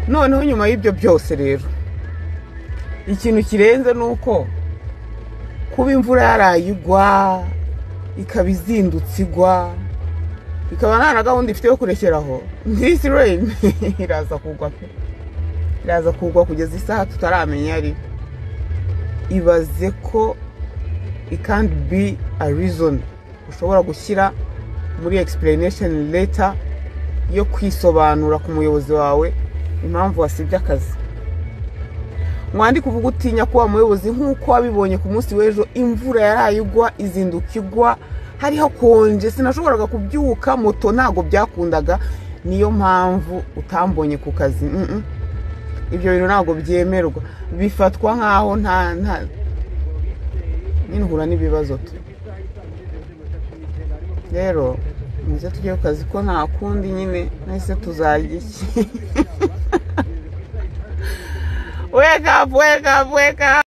noneho nyuma y'ibyo byose rero ikintu kirenze nuko kuba imvura yarayigwa ikaba izindutse igwa ikaba nta na gahunda ifite yo kurekeraho this rain iraza kugwa kugeza isaha tutaramenya ari ibaze ko it can't be a reason ushobora gushyira muri explanation letter yo kwisobanura ku muyobozi wawe impamvu wasibye akazi. Mwandi kuvuga utinya kuba muyobozi nk'uko wabibonye ku munsi w'ejo imvura yarayigwa izinduka igwa hariho konje sinashoboraga kubyuka moto ntago byakundaga niyo mpamvu utambonye ku kazi. Ibyo bintu ntago byemerwa bifatwa nkaho nta n'inhura n'ibibazo rero muze tujye ku kazi ko nta kundi nyine nahise tuzarya iki. Wake up.